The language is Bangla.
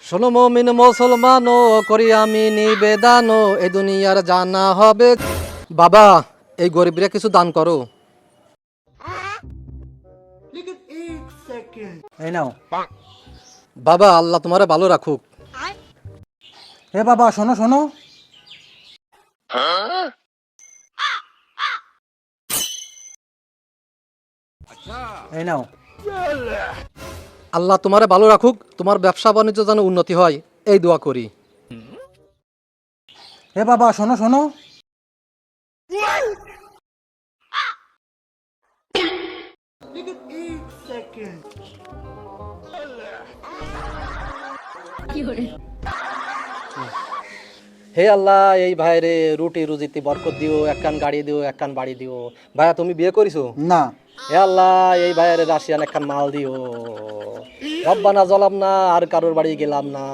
শোনো মুমিন মুসলমান করি আমি নিবেদন এই দুনিয়ার জানা হবে। বাবা, এই গরিবরা কিছু দান করো। এই নাও। বাবা, আল্লাহ তোমারে ভালো রাখুক। হে বাবা, শোনো শোনো। এই নাও। আল্লাহ তোমারে ভালো রাখুক, তোমার ব্যবসা বাণিজ্য যেন উন্নতি হয়, এই দোয়া করি। হে বাবা, শোনো শোনো। হে আল্লাহ, এই ভাইরে রুটি রুজিতে বরকত দিও, একখান গাড়ি দিও, একখান বাড়ি দিও। ভাইয়া, তুমি বিয়ে করিছো? না। হে আল্লাহ, এই ভাইয়ের রাশিয়ান একখান মাল দিও। রব্বানা জলাম না, আর কারোর বাড়ি গেলাম না।